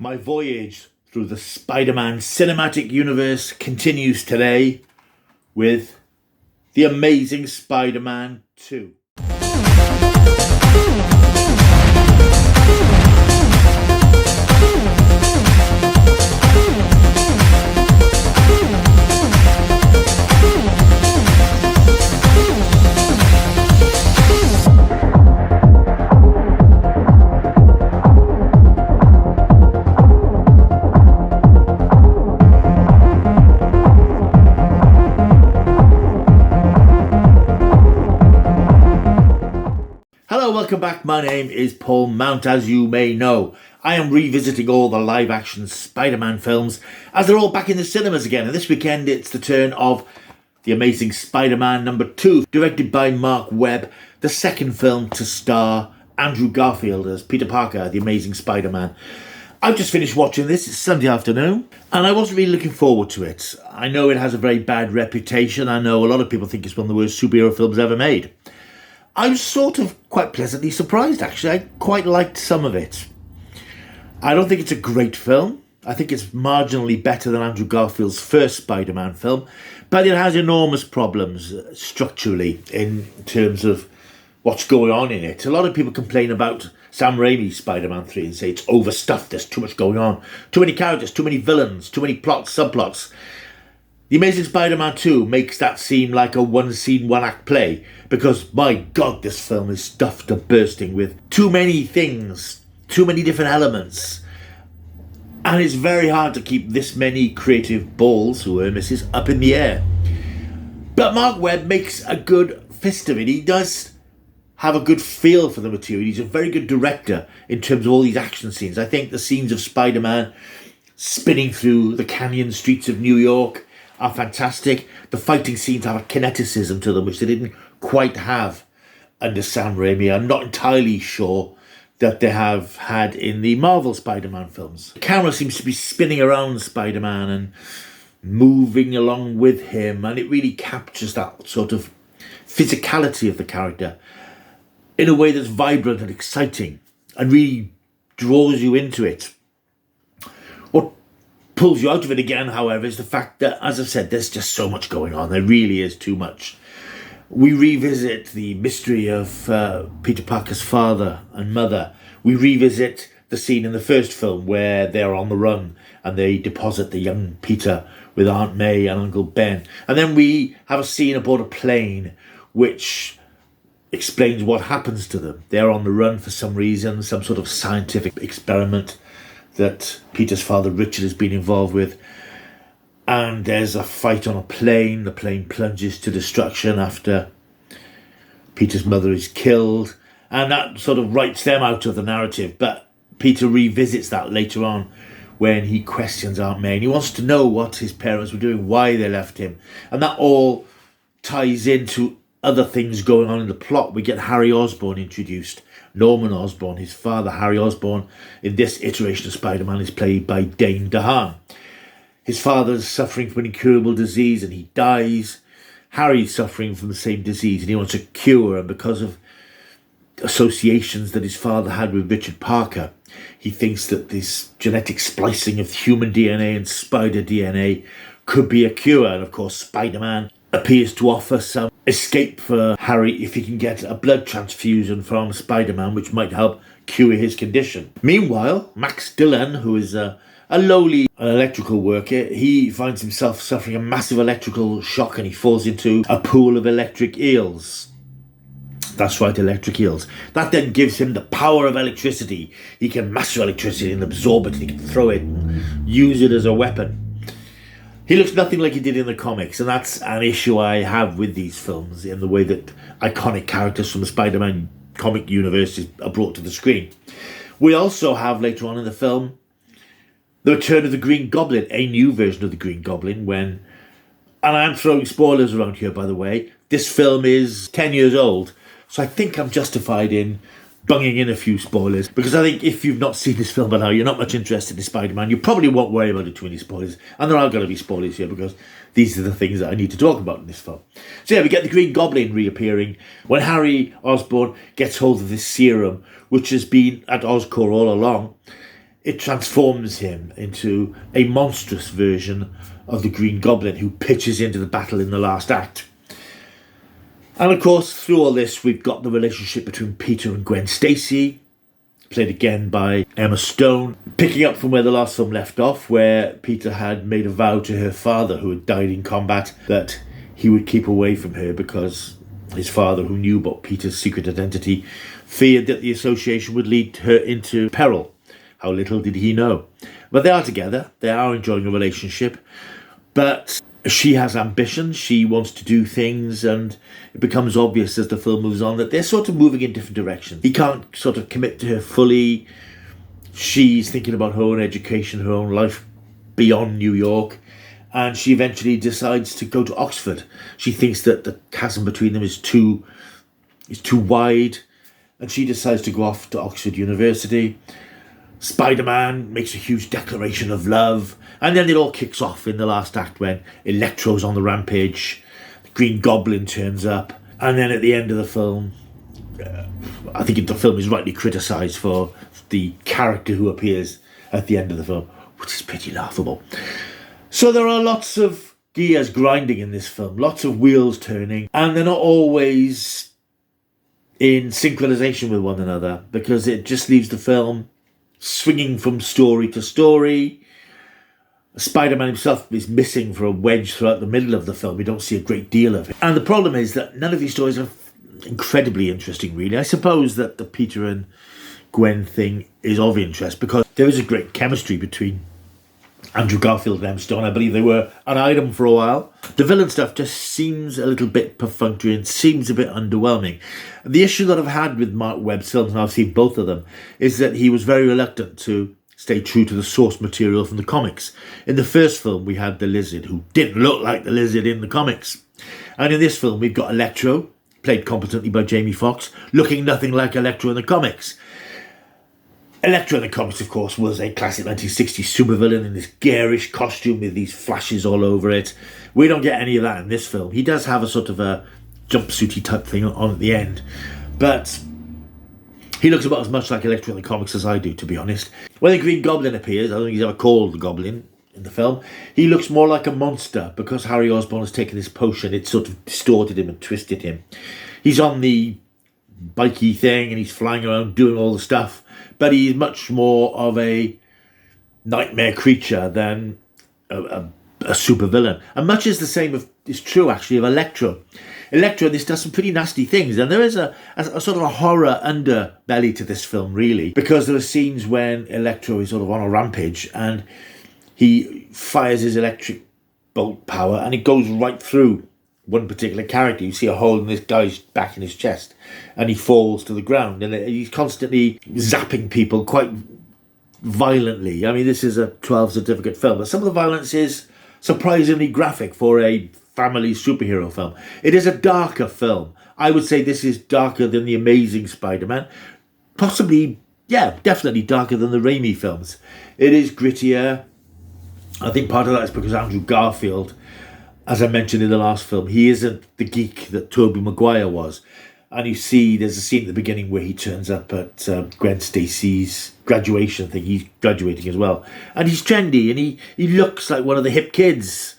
My voyage through the Spider-Man cinematic universe continues today with The Amazing Spider-Man 2. Hello, welcome back. My name is Paul Mount, as you may know. I am revisiting all the live-action Spider-Man films as they're all back in the cinemas again. And this weekend it's the turn of The Amazing Spider-Man number 2, directed by Mark Webb, the second film to star Andrew Garfield as Peter Parker, the Amazing Spider-Man. I've just finished watching this. It's Sunday afternoon, and I wasn't really looking forward to it. I know it has a very bad reputation. I know a lot of people think it's one of the worst superhero films ever made. I was sort of quite pleasantly surprised, actually. I quite liked some of it. I don't think it's a great film. I think it's marginally better than Andrew Garfield's first Spider-Man film, but it has enormous problems structurally in terms of what's going on in it. A lot of people complain about Sam Raimi's Spider-Man 3 and say it's overstuffed, there's too much going on. Too many characters, too many villains, too many plots, subplots. The Amazing Spider-Man 2 makes that seem like a one-scene, one-act play, because, my God, this film is stuffed to bursting with too many things, too many different elements. And it's very hard to keep this many creative balls, who are misses, up in the air. But Mark Webb makes a good fist of it. He does have a good feel for the material. He's a very good director in terms of all these action scenes. I think the scenes of Spider-Man spinning through the canyon streets of New York are fantastic. The fighting scenes have a kineticism to them which they didn't quite have under Sam Raimi. I'm not entirely sure that they have had in the Marvel Spider-Man films. The camera seems to be spinning around Spider-Man and moving along with him, and it really captures that sort of physicality of the character in a way that's vibrant and exciting and really draws you into it. What pulls you out of it again, however, is the fact that, as I've said, there's just so much going on. There really is too much. We revisit the mystery of Peter Parker's father and mother. We revisit the scene in the first film where they're on the run and they deposit the young Peter with Aunt May and Uncle Ben. And then we have a scene aboard a plane which explains what happens to them. They're on the run for some reason, some sort of scientific experiment that Peter's father Richard has been involved with, and there's a fight on a plane. The plane plunges to destruction after Peter's mother is killed, and that sort of writes them out of the narrative. But Peter revisits that later on when he questions Aunt May, and he wants to know what his parents were doing, why they left him, and that all ties into other things going on in the plot. We get Harry Osborn introduced. Norman Osborn, his father, Harry Osborn, in this iteration of Spider-Man is played by Dane DeHaan. His father's suffering from an incurable disease and he dies. Harry's suffering from the same disease and he wants a cure, and because of associations that his father had with Richard Parker, he thinks that this genetic splicing of human DNA and spider DNA could be a cure. And of course, Spider-Man appears to offer some escape for Harry if he can get a blood transfusion from Spider-Man, which might help cure his condition. Meanwhile, Max Dillon, who is a lowly electrical worker, he finds himself suffering a massive electrical shock and he falls into a pool of electric eels. That's right, electric eels. That then gives him the power of electricity. He can master electricity and absorb it, and he can throw it and use it as a weapon. He looks nothing like he did in the comics, and that's an issue I have with these films, in the way that iconic characters from the Spider-Man comic universe are brought to the screen. We also have, later on in the film, the return of the Green Goblin, a new version of the Green Goblin, when, and I'm throwing spoilers around here, by the way, this film is 10 years old, so I think I'm justified in bunging in a few spoilers, because I think if you've not seen this film by now, you're not much interested in Spider-Man, you probably won't worry about it too many spoilers, and there are going to be spoilers here because these are the things that I need to talk about in this film. So yeah, we get the Green Goblin reappearing when Harry Osborn gets hold of this serum, which has been at Oscorp all along. it transforms him into a monstrous version of the Green Goblin who pitches into the battle in the last act. And of course, through all this, we've got the relationship between Peter and Gwen Stacy, played again by Emma Stone, picking up from where the last film left off, where Peter had made a vow to her father, who had died in combat, that he would keep away from her because his father, who knew about Peter's secret identity, feared that the association would lead her into peril. How little did he know. But they are together, they are enjoying a relationship, but she has ambition, she wants to do things, and it becomes obvious as the film moves on that they're sort of moving in different directions. He can't sort of commit to her fully. She's thinking about her own education, her own life beyond New York, and she eventually decides to go to Oxford. She thinks that the chasm between them is too wide, and she decides to go off to Oxford University. Spider-Man makes a huge declaration of love, and then it all kicks off in the last act when Electro's on the rampage, the Green Goblin turns up, and then at the end of the film, I think the film is rightly criticised for the character who appears at the end of the film, which is pretty laughable. So there are lots of gears grinding in this film, lots of wheels turning, and they're not always in synchronization with one another, because it just leaves the film swinging from story to story. Spider-Man himself is missing for a wedge throughout the middle of the film. We don't see a great deal of it. And the problem is that none of these stories are incredibly interesting, really. I suppose that the Peter and Gwen thing is of interest because there is a great chemistry between Andrew Garfield and Emma Stone. I believe they were an item for a while. The villain stuff just seems a little bit perfunctory and seems a bit underwhelming. The issue that I've had with Mark Webb's films, and I've seen both of them, is that he was very reluctant to stay true to the source material from the comics. In the first film, we had the Lizard, who didn't look like the Lizard in the comics. And in this film, we've got Electro, played competently by Jamie Foxx, looking nothing like Electro in the comics. Electro in the comics, of course, was a classic 1960s supervillain in this garish costume with these flashes all over it. We don't get any of that in this film. He does have a sort of a jumpsuity type thing on at the end, but he looks about as much like Electro in the comics as I do, to be honest. When the Green Goblin appears, I don't think he's ever called the Goblin in the film, he looks more like a monster because Harry Osborn has taken this potion. It sort of distorted him and twisted him. He's on the bikey thing and he's flying around doing all the stuff, but he's much more of a nightmare creature than a supervillain. And much is the same is true actually of Electro. Electro, this does some pretty nasty things, and there is a sort of a horror underbelly to this film, really, because there are scenes when Electro is sort of on a rampage and he fires his electric bolt power and it goes right through one particular character. You see a hole in this guy's back in his chest and he falls to the ground, and he's constantly zapping people quite violently. I mean, this is a 12 certificate film, but some of the violence is surprisingly graphic for a family superhero film. It is a darker film. I would say this is darker than The Amazing Spider-Man. Possibly, yeah, definitely darker than the Raimi films. It is grittier. I think part of that is because Andrew Garfield, as I mentioned in the last film, he isn't the geek that Tobey Maguire was. And you see there's a scene at the beginning where he turns up at Gwen Stacy's graduation thing. He's graduating as well. And he's trendy and he looks like one of the hip kids.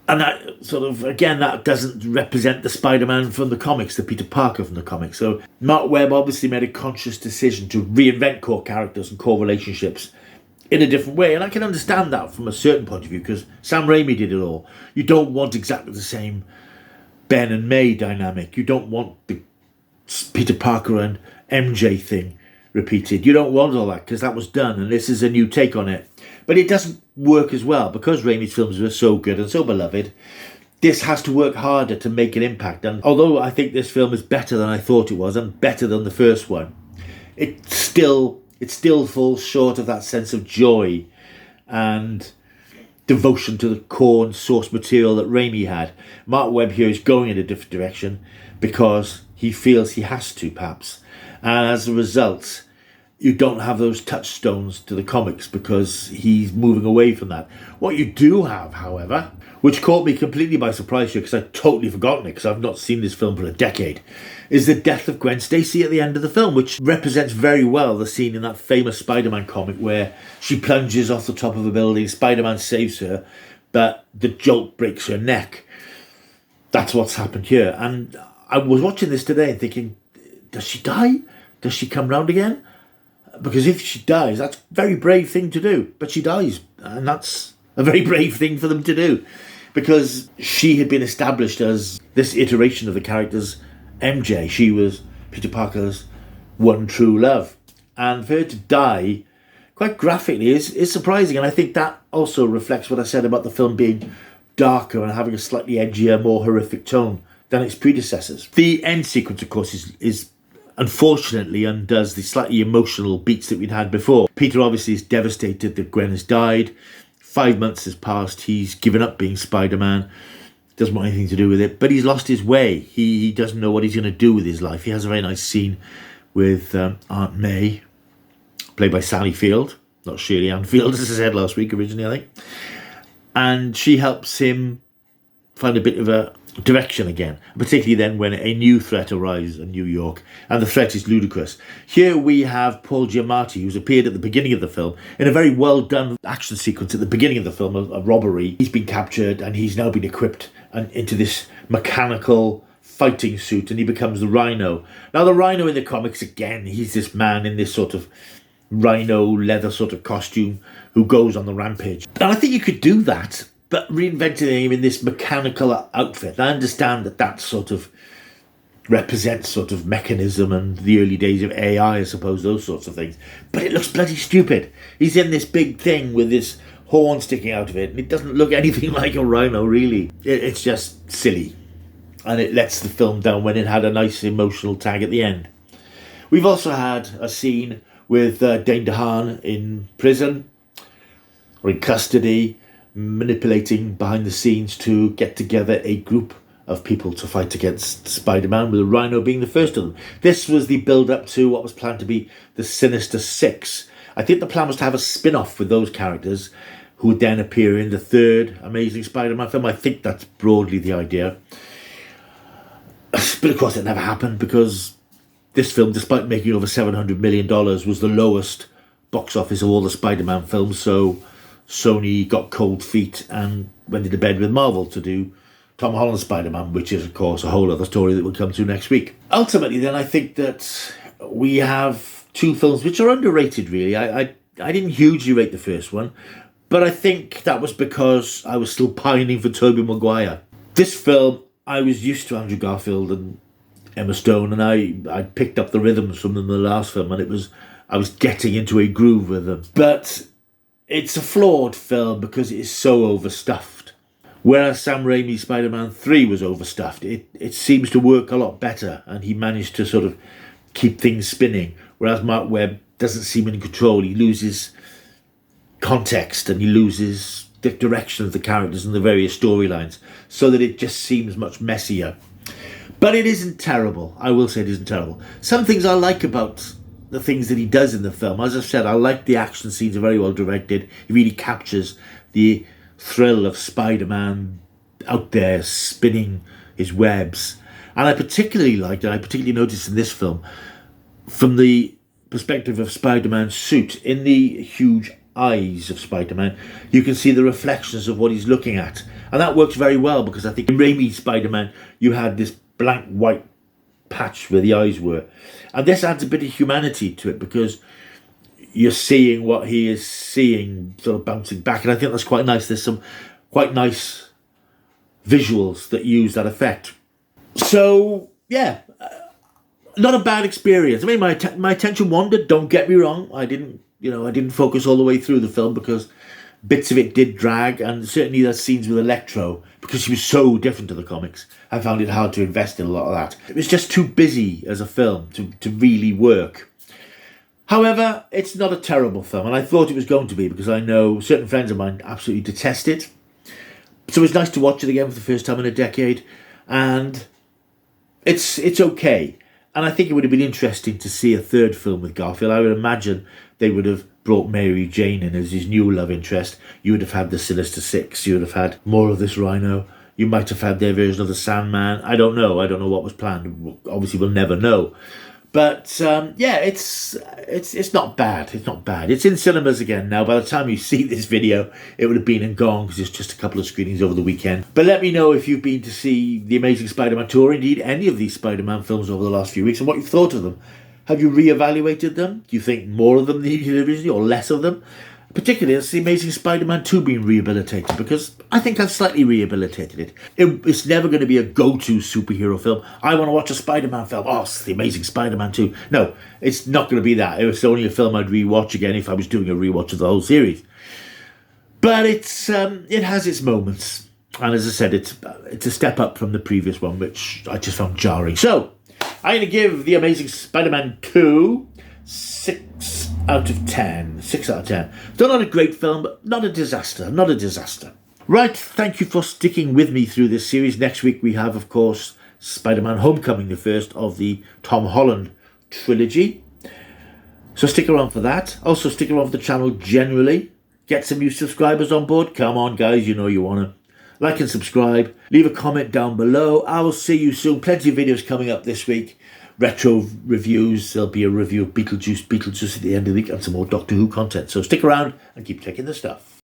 And that sort of, again, that doesn't represent the Spider-Man from the comics, the Peter Parker from the comics. So Mark Webb obviously made a conscious decision to reinvent core characters and core relationships in a different way. And I can understand that from a certain point of view because Sam Raimi did it all. You don't want exactly the same Ben and May dynamic. You don't want the Peter Parker and MJ thing repeated. You don't want all that because that was done and this is a new take on it. But it doesn't work as well because Raimi's films were so good and so beloved. This has to work harder to make an impact. And although I think this film is better than I thought it was and better than the first one, it still falls short of that sense of joy and devotion to the core and source material that Raimi had. Mark Webb here is going in a different direction because he feels he has to, perhaps. And as a result, you don't have those touchstones to the comics because he's moving away from that. What you do have, however, which caught me completely by surprise here because I'd totally forgotten it because I've not seen this film for a decade, is the death of Gwen Stacy at the end of the film, which represents very well the scene in that famous Spider-Man comic where she plunges off the top of a building, Spider-Man saves her, but the jolt breaks her neck. That's what's happened here. And I was watching this today and thinking, does she die? Does she come round again? Because if she dies, that's a very brave thing to do. But she dies, and that's a very brave thing for them to do. Because she had been established as this iteration of the character's MJ. She was Peter Parker's one true love. And for her to die quite graphically is surprising. And I think that also reflects what I said about the film being darker and having a slightly edgier, more horrific tone than its predecessors. The end sequence, of course, is unfortunately undoes the slightly emotional beats that we'd had before. Peter obviously is devastated that Gwen has died. 5 months has passed. He's given up being Spider-Man. Doesn't want anything to do with it. But he's lost his way. He doesn't know what he's going to do with his life. He has a very nice scene with Aunt May, played by Sally Field. Not Shirley Ann Field, as I said last week originally, I think. And she helps him find a bit of a direction again, particularly then when a new threat arrives in New York, and the threat is ludicrous. Here we have Paul Giamatti, who's appeared at the beginning of the film in a very well done action sequence at the beginning of the film, a robbery. He's been captured and he's now been equipped into this mechanical fighting suit, and he becomes the Rhino. Now the Rhino in the comics, again, he's this man in this sort of rhino leather sort of costume who goes on the rampage. And I think you could do that, but reinventing him in this mechanical outfit. I understand that sort of represents sort of mechanism and the early days of AI, I suppose, those sorts of things. But it looks bloody stupid. He's in this big thing with this horn sticking out of it, and it doesn't look anything like a rhino, really. It's just silly. And it lets the film down when it had a nice emotional tag at the end. We've also had a scene with Dane DeHaan in prison, or in custody, manipulating behind the scenes to get together a group of people to fight against Spider-Man, with the Rhino being the first of them. This was the build-up to what was planned to be the Sinister Six. I think the plan was to have a spin-off with those characters who would then appear in the third Amazing Spider-Man film. I think that's broadly the idea. But of course it never happened because this film, despite making over $700 million, was the lowest box office of all the Spider-Man films, so Sony got cold feet and went into bed with Marvel to do Tom Holland's Spider-Man, which is, of course, a whole other story that we'll come to next week. Ultimately, then, I think that we have two films which are underrated, really. I didn't hugely rate the first one, but I think that was because I was still pining for Tobey Maguire. This film, I was used to Andrew Garfield and Emma Stone, and I picked up the rhythms from them in the last film, and I was getting into a groove with them. But it's a flawed film because it is so overstuffed. Whereas Sam Raimi's Spider-Man 3 was overstuffed, it seems to work a lot better, and he managed to sort of keep things spinning. Whereas Mark Webb doesn't seem in control. He loses context and he loses the direction of the characters and the various storylines, so that it just seems much messier. But it isn't terrible. I will say it isn't terrible. Some things I like about the things that he does in the film. As I said, I like the action scenes, are very well directed. He really captures the thrill of Spider-Man out there spinning his webs. And I particularly liked, and I particularly noticed in this film, from the perspective of Spider-Man's suit, in the huge eyes of Spider-Man, you can see the reflections of what he's looking at. And that works very well, because I think in Raimi's Spider-Man, you had this blank white patch where the eyes were. And this adds a bit of humanity to it, because you're seeing what he is seeing sort of bouncing back. And I think that's quite nice. There's some quite nice visuals that use that effect. So, yeah, not a bad experience. I mean, my attention wandered, don't get me wrong. I didn't focus all the way through the film, because bits of it did drag, and certainly the scenes with Electro, because she was so different to the comics, I found it hard to invest in a lot of that. It was just too busy as a film to really work. However, it's not a terrible film, and I thought it was going to be, because I know certain friends of mine absolutely detest it. So it's nice to watch it again for the first time in a decade, and it's okay. And I think it would have been interesting to see a third film with Garfield. I would imagine they would have brought Mary Jane in as his new love interest. You would have had the Sinister Six. You would have had more of this Rhino. You might have had their version of the Sandman. I don't know. I don't know what was planned. Obviously, we'll never know. But yeah, it's not bad. It's not bad. It's in cinemas again now. By the time you see this video, it would have been and gone because it's just a couple of screenings over the weekend. But let me know if you've been to see The Amazing Spider-Man 2 or indeed any of these Spider-Man films over the last few weeks and what you've thought of them. Have you re-evaluated them? Do you think more of them needed originally or less of them? Particularly as The Amazing Spider-Man 2 being rehabilitated, because I think I've slightly rehabilitated it. It's never going to be a go-to superhero film. I want to watch a Spider-Man film. Oh, it's The Amazing Spider-Man 2. No, it's not going to be that. It's only a film I'd rewatch again if I was doing a rewatch of the whole series. But it has its moments. And as I said, it's a step up from the previous one, which I just found jarring. So, I'm going to give The Amazing Spider-Man 2 6 out of 10. 6 out of 10. Still not a great film, but not a disaster. Not a disaster. Right, thank you for sticking with me through this series. Next week we have, of course, Spider-Man Homecoming, the first of the Tom Holland trilogy. So stick around for that. Also stick around for the channel generally. Get some new subscribers on board. Come on, guys, you know you want to. Like and subscribe. Leave a comment down below. I will see you soon. Plenty of videos coming up this week. Retro reviews. There'll be a review of Beetlejuice at the end of the week and some more Doctor Who content. So stick around and keep checking the stuff.